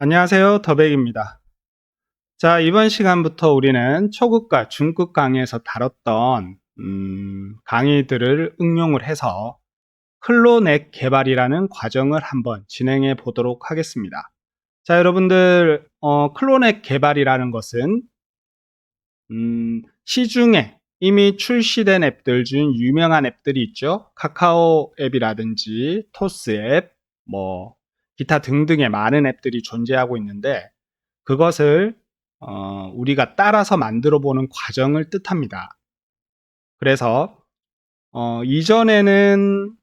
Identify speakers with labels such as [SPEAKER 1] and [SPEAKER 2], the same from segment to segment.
[SPEAKER 1] 안녕하세요. 더백입니다. 자, 이번 시간부터 우리는 초급과 중급 강의에서 다뤘던 강의들을 응용을 해서 클론앱 개발이라는 과정을 한번 진행해 보도록 하겠습니다. 자, 여러분들 클론앱 개발이라는 것은 시중에 이미 출시된 앱들 중 유명한 앱들이 있죠. 카카오 앱이라든지 토스 앱, 뭐 기타 등등의 많은 앱들이 존재하고 있는데 그것을 우리가 따라서 만들어 보는 과정을 뜻합니다. 그래서 이전에는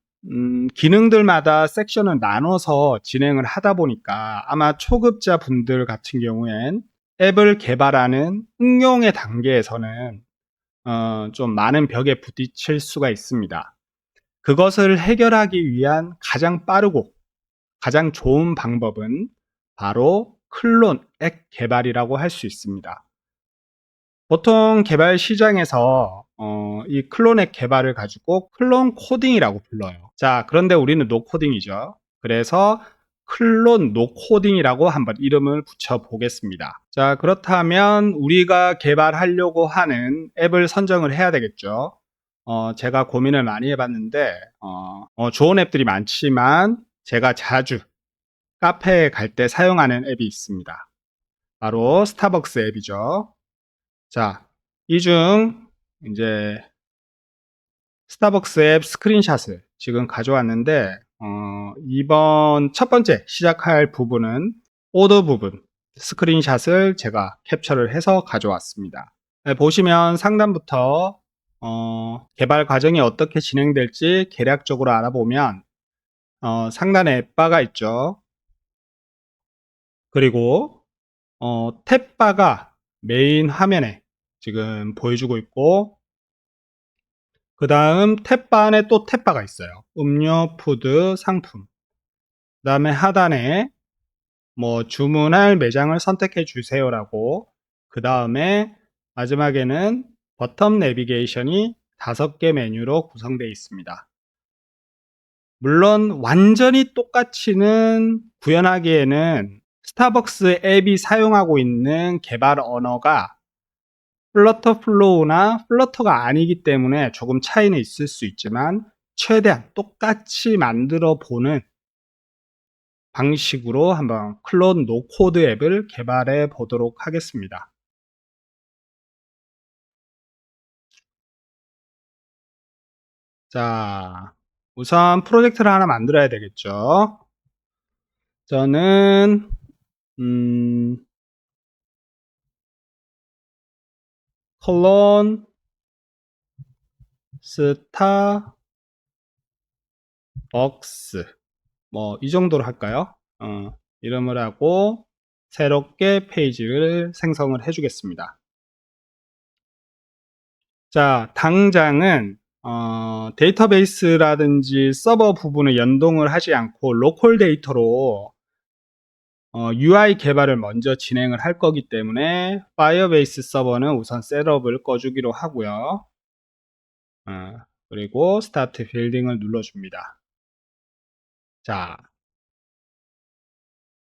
[SPEAKER 1] 기능들마다 섹션을 나눠서 진행을 하다 보니까 아마 초급자 분들 같은 경우엔 앱을 개발하는 응용의 단계에서는 좀 많은 벽에 부딪힐 수가 있습니다. 그것을 해결하기 위한 가장 빠르고 가장 좋은 방법은 바로 클론 앱 개발이라고 할 수 있습니다. 보통 개발 시장에서 이 클론 앱 개발을 가지고 클론 코딩이라고 불러요. 자, 그런데 우리는 노 코딩이죠. 그래서 클론 노 코딩이라고 한번 이름을 붙여 보겠습니다. 자, 그렇다면 우리가 개발하려고 하는 앱을 선정을 해야 되겠죠. 제가 고민을 많이 해봤는데 좋은 앱들이 많지만 제가 자주 카페에 갈 때 사용하는 앱이 있습니다. 바로 스타벅스 앱이죠. 자, 이 중 이제 스타벅스 앱 스크린샷을 지금 가져왔는데 이번 첫 번째 시작할 부분은 오더 부분 스크린샷을 제가 캡처를 해서 가져왔습니다. 네, 보시면 상단부터 개발 과정이 어떻게 진행될지 개략적으로 알아보면 상단에 앱바가 있죠. 그리고 탭바가 메인 화면에 지금 보여주고 있고 그 다음 탭바 안에 또 탭바가 있어요. 음료, 푸드, 상품. 그 다음에 하단에 뭐 주문할 매장을 선택해 주세요라고 그 다음에 마지막에는 버텀 내비게이션이 5개 메뉴로 구성되어 있습니다. 물론 완전히 똑같이는 구현하기에는 스타벅스 앱이 사용하고 있는 개발 언어가 플러터 플로우나 플러터가 아니기 때문에 조금 차이는 있을 수 있지만 최대한 똑같이 만들어 보는 방식으로 한번 클론 노코드 앱을 개발해 보도록 하겠습니다. 자, 우선 프로젝트를 하나 만들어야 되겠죠. 저는 클론 스타벅스 뭐 이 정도로 할까요? 이름을 하고 새롭게 페이지를 생성을 해 주겠습니다. 자, 당장은 데이터베이스라든지 서버 부분을 연동을 하지 않고 로컬 데이터로 UI 개발을 먼저 진행을 할 거기 때문에 파이어베이스 서버는 우선 셋업을 꺼주기로 하고요. 그리고 스타트 빌딩을 눌러줍니다. 자,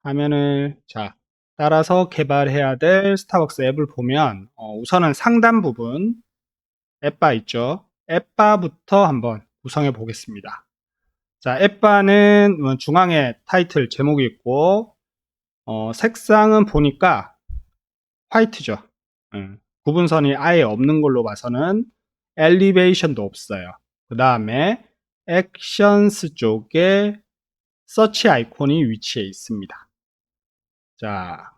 [SPEAKER 1] 화면을 따라서 개발해야 될 스타벅스 앱을 보면 우선은 상단 부분 앱바 있죠. 앱바부터 한번 구성해 보겠습니다. 자, 앱바는 중앙에 타이틀 제목이 있고 색상은 보니까 화이트죠. 구분선이 아예 없는 걸로 봐서는 엘리베이션도 없어요. 그 다음에 액션스 쪽에 서치 아이콘이 위치해 있습니다. 자,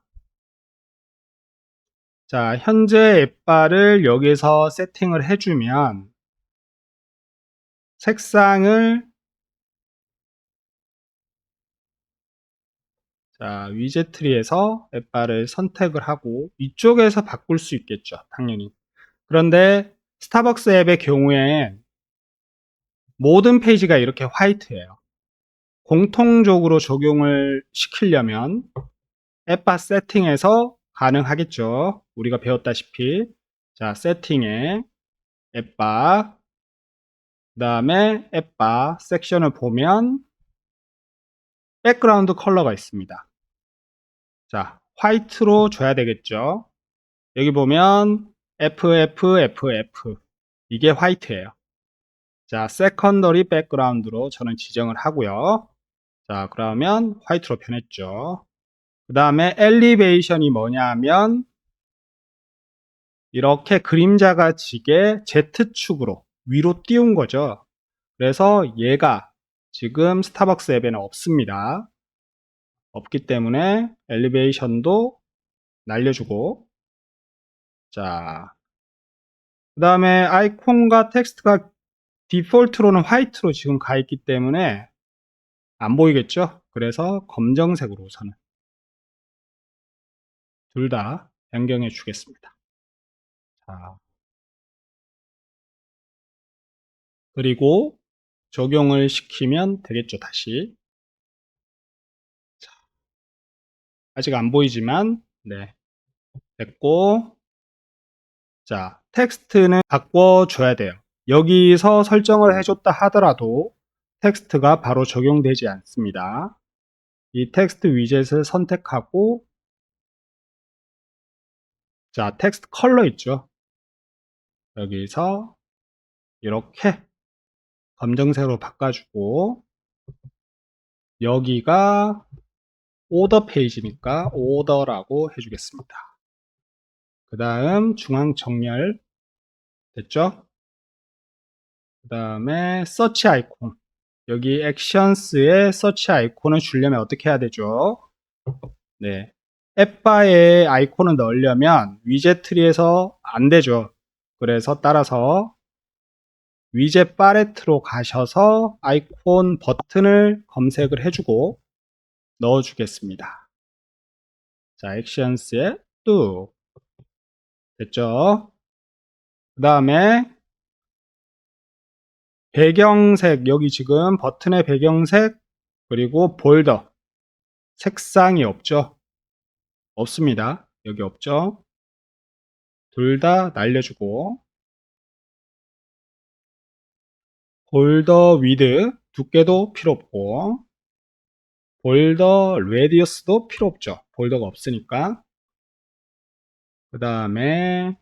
[SPEAKER 1] 현재 앱바를 여기서 세팅을 해주면 색상을 위젯 트리에서 앱바를 선택을 하고 이쪽에서 바꿀 수 있겠죠. 당연히. 그런데 스타벅스 앱의 경우엔 모든 페이지가 이렇게 화이트예요. 공통적으로 적용을 시키려면 앱바 세팅에서 가능하겠죠. 우리가 배웠다시피 자, 세팅에 앱바 그 다음에 앱바 섹션을 보면 백그라운드 컬러가 있습니다. 자, 화이트로 줘야 되겠죠. 여기 보면 FFFF 이게 화이트예요. 자, 세컨더리 백그라운드로 저는 지정을 하고요. 자, 그러면 화이트로 변했죠. 그 다음에 엘리베이션이 뭐냐면 이렇게 그림자가 지게 Z축으로 위로 띄운 거죠. 그래서 얘가 지금 스타벅스 앱에는 없습니다. 없기 때문에 엘리베이션도 날려주고, 자, 그 다음에 아이콘과 텍스트가 디폴트로는 화이트로 지금 가 있기 때문에 안 보이겠죠? 그래서 검정색으로 우선은 둘 다 변경해 주겠습니다. 자, 그리고 적용을 시키면 되겠죠, 다시. 자, 아직 안 보이지만, 네, 됐고, 자, 텍스트는 바꿔줘야 돼요. 여기서 설정을 해줬다 하더라도 텍스트가 바로 적용되지 않습니다. 이 텍스트 위젯을 선택하고, 자, 텍스트 컬러 있죠? 여기서 이렇게 검정색으로 바꿔주고, 여기가 오더 페이지니까 오더라고 해주겠습니다. 그 다음 중앙 정렬 됐죠? 그 다음에 서치 아이콘, 여기 액션스에 서치 아이콘을 주려면 어떻게 해야 되죠? 네, 앱바에 아이콘을 넣으려면 위젯 트리에서 안 되죠. 그래서 따라서 위젯 팔레트로 가셔서 아이콘 버튼을 검색을 해주고 넣어주겠습니다. 자, 액션스에 뚝 됐죠? 그 다음에 배경색, 여기 지금 버튼의 배경색 그리고 볼더 색상이 없죠? 없습니다. 여기 없죠? 둘 다 날려주고, 볼더 위드 두께도 필요 없고, 볼더 레디어스도 필요 없죠. 볼더가 없으니까. 그 다음에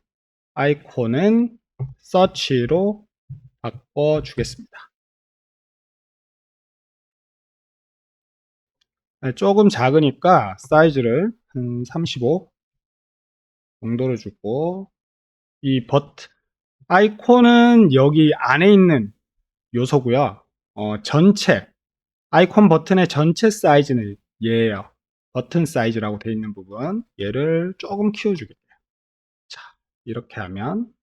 [SPEAKER 1] 아이콘은 서치로 바꿔주겠습니다. 조금 작으니까 사이즈를 한 35 정도로 주고, 이 버튼 아이콘은 여기 안에 있는 요소고요. 전체 아이콘 버튼의 전체 사이즈는 얘예요. 버튼 사이즈라고 되어 있는 부분 얘를 조금 키워주겠네요. 자, 이렇게 하면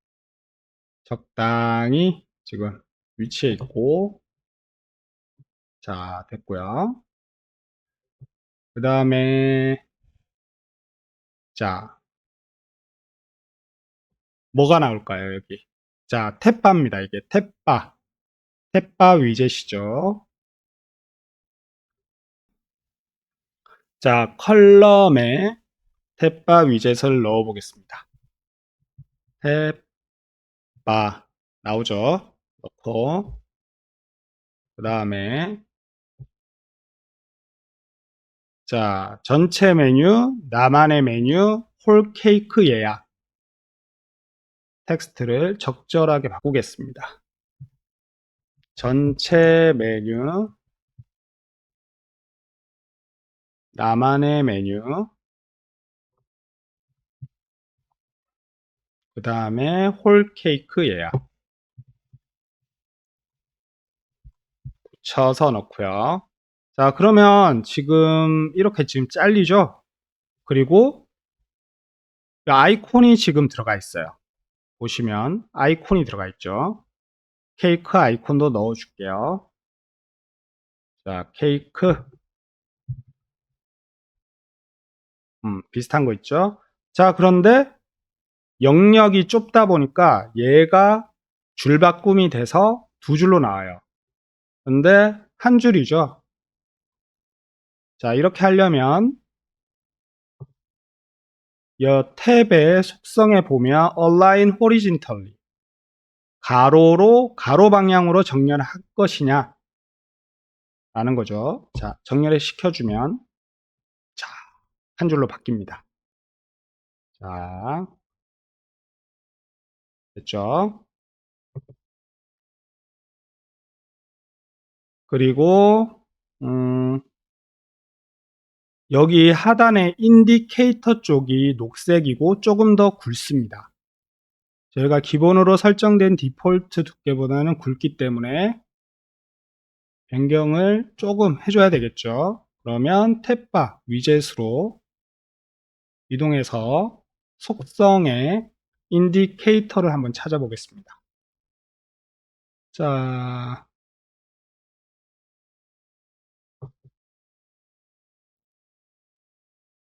[SPEAKER 1] 적당히 지금 위치해 있고, 자, 됐고요. 그 다음에 자, 뭐가 나올까요? 여기 자, 탭바입니다. 이게 탭바 위젯이죠. 자, 컬럼에 탭바 위젯을 넣어 보겠습니다. 탭바 나오죠? 넣고, 그 다음에 자, 전체 메뉴, 나만의 메뉴, 홀 케이크 예약 텍스트를 적절하게 바꾸겠습니다. 전체 메뉴, 나만의 메뉴, 그 다음에 홀 케이크 예약 붙여서 넣고요. 자, 그러면 지금 이렇게 지금 잘리죠? 그리고 아이콘이 지금 들어가 있어요. 보시면 아이콘이 들어가 있죠. 케이크 아이콘도 넣어 줄게요. 자, 케이크 비슷한 거 있죠. 자, 그런데 영역이 좁다 보니까 얘가 줄바꿈이 돼서 두 줄로 나와요. 근데 한 줄이죠. 자, 이렇게 하려면 이 탭의 속성에 보면 align horizontally 가로 방향으로 정렬할 것이냐 라는 거죠. 자, 정렬을 시켜주면, 자, 한 줄로 바뀝니다. 자, 됐죠? 그리고 여기 하단의 인디케이터 쪽이 녹색이고 조금 더 굵습니다. 저희가 기본으로 설정된 디폴트 두께보다는 굵기 때문에 변경을 조금 해줘야 되겠죠. 그러면 탭바 위젯으로 이동해서 속성의 인디케이터를 한번 찾아보겠습니다. 자,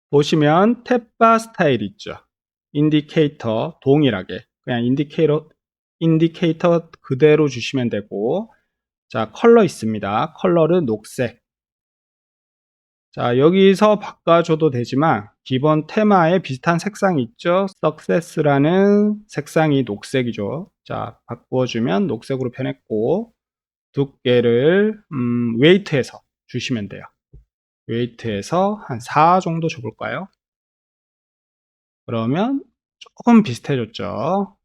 [SPEAKER 1] 보시면 탭바 스타일 있죠. 인디케이터 동일하게 그냥 인디케이터 그대로 주시면 되고, 자, 컬러 있습니다. 컬러는 녹색. 자, 여기서 바꿔줘도 되지만 기본 테마에 비슷한 색상이 있죠. Success라는 색상이 녹색이죠. 자, 바꿔주면 녹색으로 변했고, 두께를 웨이트에서 주시면 돼요. 웨이트에서 한 4 정도 줘볼까요? 그러면 조금 비슷해졌죠.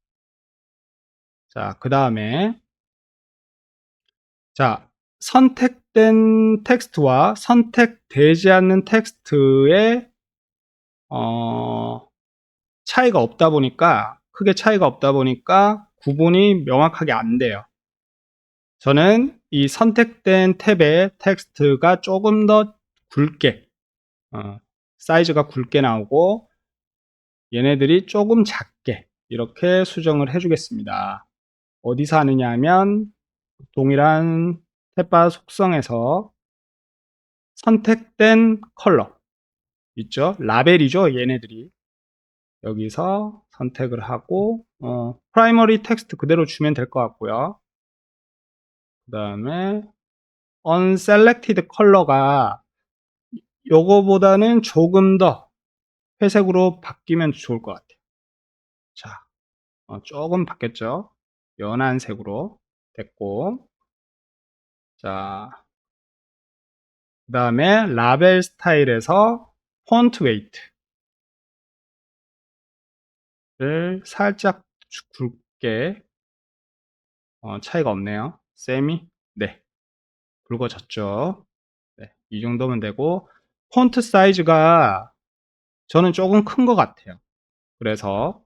[SPEAKER 1] 자, 그 다음에 자, 선택된 텍스트와 선택되지 않는 텍스트의 차이가 없다 보니까, 크게 차이가 없다 보니까 구분이 명확하게 안 돼요. 저는 이 선택된 탭의 텍스트가 조금 더 굵게, 사이즈가 굵게 나오고 얘네들이 조금 작게 이렇게 수정을 해주겠습니다. 어디서 하느냐 하면 동일한 탭바 속성에서 선택된 컬러 있죠? 라벨이죠, 얘네들이. 여기서 선택을 하고 프라이머리 텍스트 그대로 주면 될 것 같고요. 그 다음에 unselected 컬러가 요거보다는 조금 더 회색으로 바뀌면 좋을 것 같아요. 자, 조금 바뀌었죠? 연한 색으로 됐고, 자, 그 다음에 라벨 스타일에서 폰트 웨이트를 살짝 굵게, 차이가 없네요. 셈이, 네, 굵어졌죠. 네, 이 정도면 되고, 폰트 사이즈가 저는 조금 큰 것 같아요. 그래서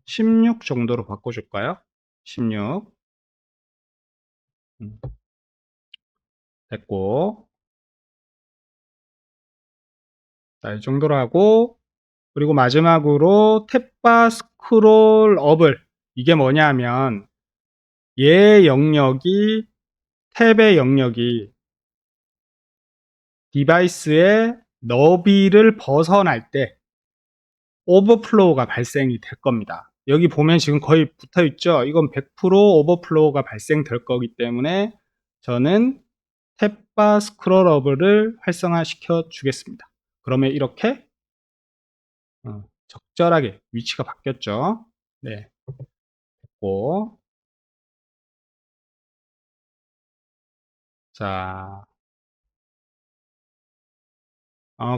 [SPEAKER 1] 16 정도로 바꿔줄까요? 16 됐고, 자, 이 정도로 하고, 그리고 마지막으로 탭바 스크롤 업을, 이게 뭐냐면 얘 영역이, 탭의 영역이 디바이스의 너비를 벗어날 때 오버플로우가 발생이 될 겁니다. 여기 보면 지금 거의 붙어 있죠. 이건 100% 오버플로우가 발생될 거기 때문에 저는 탭바 스크롤 어블을 활성화시켜 주겠습니다. 그러면 이렇게 적절하게 위치가 바뀌었죠. 네, 됐고, 자,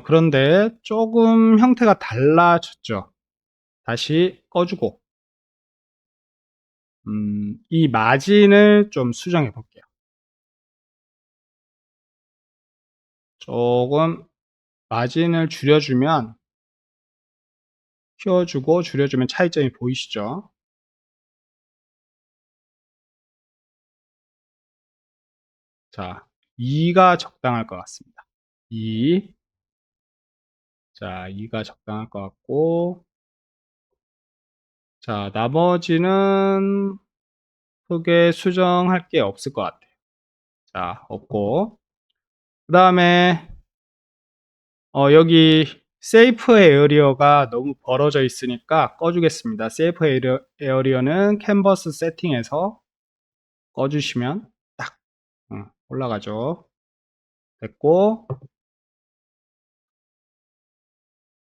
[SPEAKER 1] 그런데 조금 형태가 달라졌죠. 다시 꺼주고, 이 마진을 좀 수정해 볼게요. 조금 마진을 줄여주면, 키워주고 줄여주면 차이점이 보이시죠? 자, 2가 적당할 것 같습니다. 2. 자, 2가 적당할 것 같고, 자, 나머지는 크게 수정할 게 없을 것 같아요. 자, 없고, 그 다음에 여기 세이프 에어리어가 너무 벌어져 있으니까 꺼주겠습니다. 세이프 에어리어는 캔버스 세팅에서 꺼주시면 딱 올라가죠. 됐고,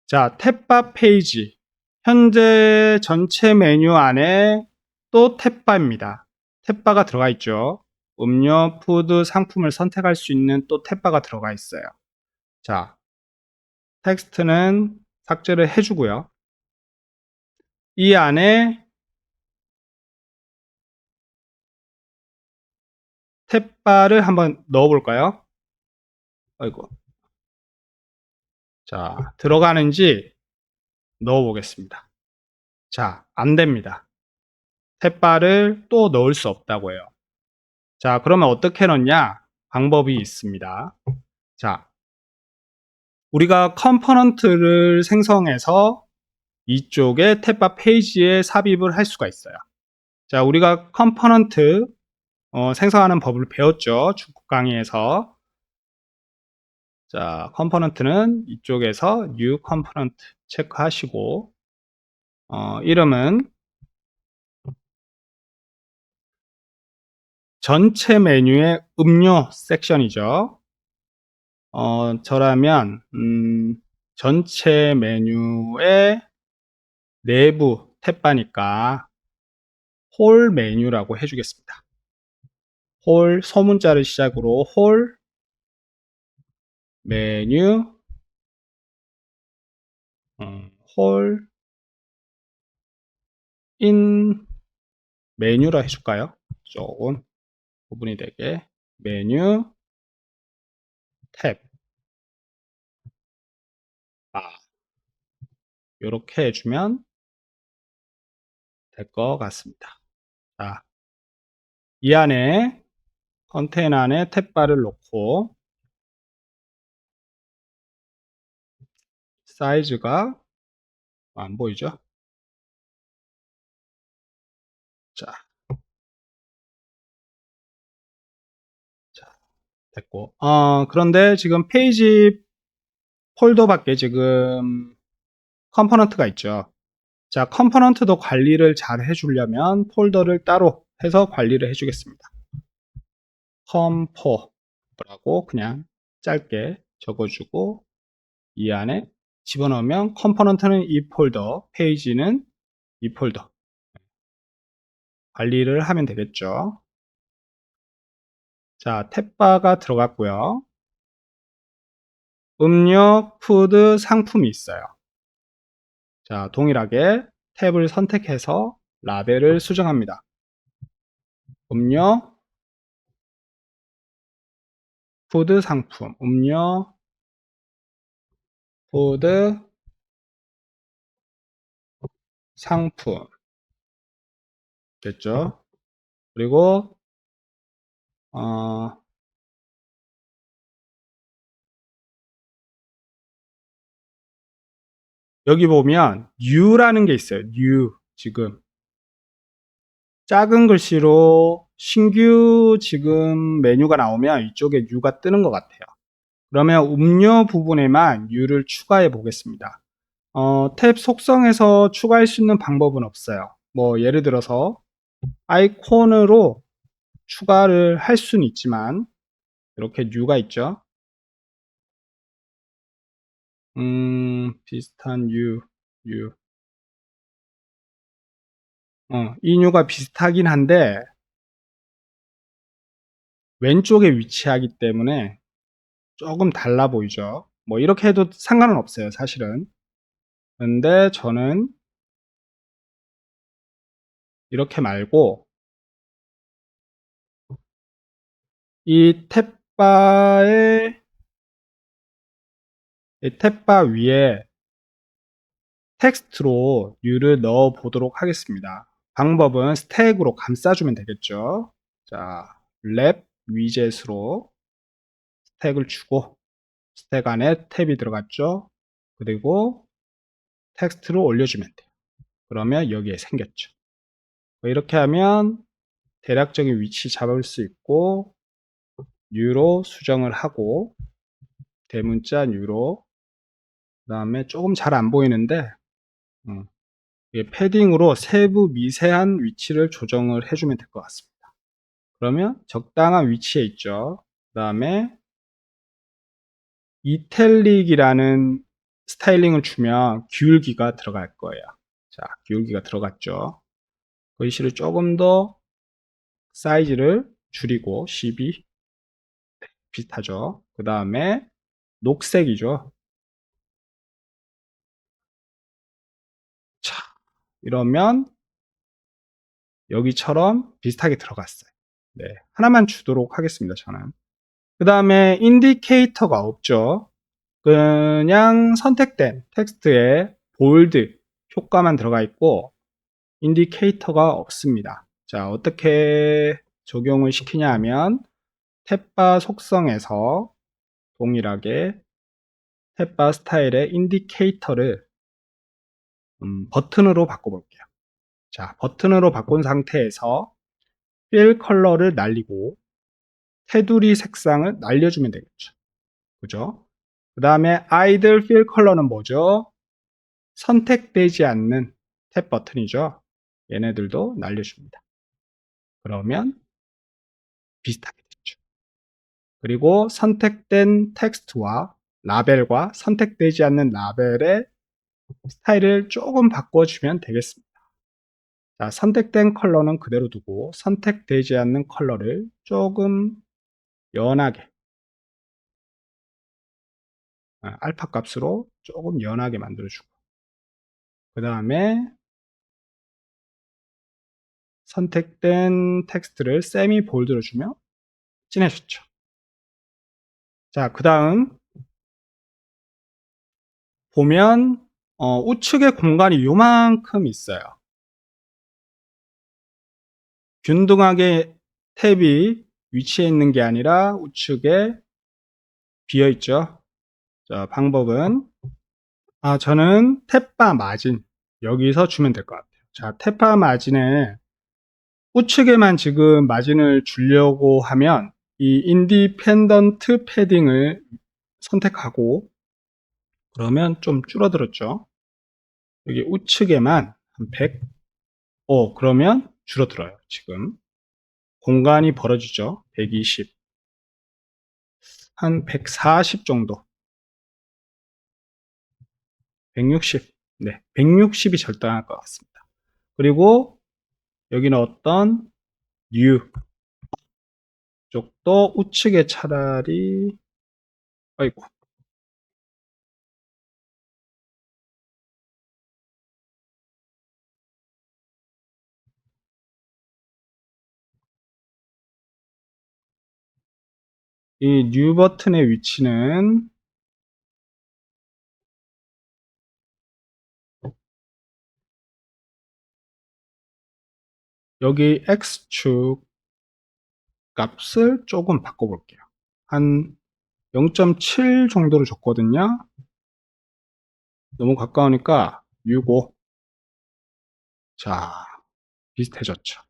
[SPEAKER 1] 자, 탭바 페이지. 현재 전체 메뉴 안에 또 탭바입니다. 탭바가 들어가 있죠. 음료, 푸드, 상품을 선택할 수 있는 또 탭바가 들어가 있어요. 자, 텍스트는 삭제를 해주고요. 이 안에 탭바를 한번 넣어볼까요? 아이고. 자, 들어가는지 넣어보겠습니다. 자, 안 됩니다. 탭바를 또 넣을 수 없다고 해요. 자, 그러면 어떻게 넣냐? 방법이 있습니다. 자, 우리가 컴포넌트를 생성해서 이쪽에 탭바 페이지에 삽입을 할 수가 있어요. 자, 우리가 컴포넌트 생성하는 법을 배웠죠. 중국 강의에서. 자, 컴포넌트는 이쪽에서 new component 체크하시고 이름은 전체 메뉴의 음료 섹션이죠. 저라면 전체 메뉴의 내부 탭바니까 홀 메뉴라고 해주겠습니다. 홀 소문자를 시작으로 홀 메뉴 홀 인 메뉴라 해줄까요? 조금 구분이 되게 메뉴 탭 이렇게 해주면 될 것 같습니다. 자, 이 안에 컨테이너 안에 탭바를 놓고 사이즈가 안 보이죠? 자, 됐고 그런데 지금 페이지 폴더 밖에 지금 컴포넌트가 있죠. 자, 컴포넌트도 관리를 잘 해주려면 폴더를 따로 해서 관리를 해주겠습니다. 컴포라고 그냥 짧게 적어주고 이 안에 집어넣으면 컴포넌트는 이 폴더, 페이지는 이 폴더 관리를 하면 되겠죠. 자, 탭바가 들어갔고요. 음료, 푸드, 상품이 있어요. 자, 동일하게 탭을 선택해서 라벨을 수정합니다. 음료, 푸드, 상품, 음료, 푸드, 상품 됐죠? 그리고 여기 보면 new라는 게 있어요. new 지금 작은 글씨로 신규 지금 메뉴가 나오면 이쪽에 new가 뜨는 것 같아요. 그러면 음료 부분에만 new를 추가해 보겠습니다. 탭 속성에서 추가할 수 있는 방법은 없어요. 뭐 예를 들어서 아이콘으로 추가를 할 수는 있지만 이렇게 new가 있죠. 비슷한 new 이 new가 비슷하긴 한데 왼쪽에 위치하기 때문에 조금 달라 보이죠. 뭐 이렇게 해도 상관은 없어요, 사실은. 근데 저는 이렇게 말고 이 탭바 위에 텍스트로 new를 넣어 보도록 하겠습니다. 방법은 스택으로 감싸주면 되겠죠. 자, 랩 위젯으로 스택을 주고 스택 안에 탭이 들어갔죠. 그리고 텍스트를 올려주면 돼요. 그러면 여기에 생겼죠. 이렇게 하면 대략적인 위치 잡을 수 있고 new로 수정을 하고 대문자 new로 그 다음에 조금 잘 안 보이는데 패딩으로 세부 미세한 위치를 조정을 해주면 될 것 같습니다. 그러면 적당한 위치에 있죠. 그 다음에 이탈릭이라는 스타일링을 주면 기울기가 들어갈 거예요. 자, 기울기가 들어갔죠. 글씨를 조금 더 사이즈를 줄이고 12 비슷하죠. 그 다음에 녹색이죠. 이러면 여기처럼 비슷하게 들어갔어요. 네, 하나만 주도록 하겠습니다, 저는. 그 다음에 인디케이터가 없죠. 그냥 선택된 텍스트에 볼드 효과만 들어가 있고 인디케이터가 없습니다. 자, 어떻게 적용을 시키냐 하면 탭바 속성에서 동일하게 탭바 스타일의 인디케이터를 버튼으로 바꿔볼게요. 자, 버튼으로 바꾼 상태에서 필 컬러를 날리고 테두리 색상을 날려주면 되겠죠. 그죠? 그 다음에 아이들 필 컬러는 뭐죠? 선택되지 않는 탭 버튼이죠. 얘네들도 날려줍니다. 그러면 비슷하게 됐죠. 그리고 선택된 텍스트와 라벨과 선택되지 않는 라벨의 스타일을 조금 바꿔주면 되겠습니다. 자, 선택된 컬러는 그대로 두고 선택되지 않는 컬러를 조금 연하게 알파 값으로 조금 연하게 만들어주고 그 다음에 선택된 텍스트를 세미 볼드로 주면 진해졌죠. 자, 그 다음 보면 우측에 공간이 요만큼 있어요. 균등하게 탭이 위치해 있는 게 아니라 우측에 비어 있죠. 자, 방법은 저는 탭바 마진 여기서 주면 될 것 같아요. 자, 탭바 마진에 우측에만 지금 마진을 주려고 하면 이 인디펜던트 패딩을 선택하고 그러면 좀 줄어들었죠. 여기 우측에만 한 100, 그러면 줄어들어요. 지금 공간이 벌어지죠. 120, 한 140 정도, 160, 네, 160이 적당할 것 같습니다. 그리고 여기는 어떤 뉴 쪽도 우측에 차라리 아이고 이 뉴 버튼의 위치는 여기 X축 값을 조금 바꿔볼게요. 한 0.7 정도로 줬거든요. 너무 가까우니까 6.5. 자, 비슷해졌죠.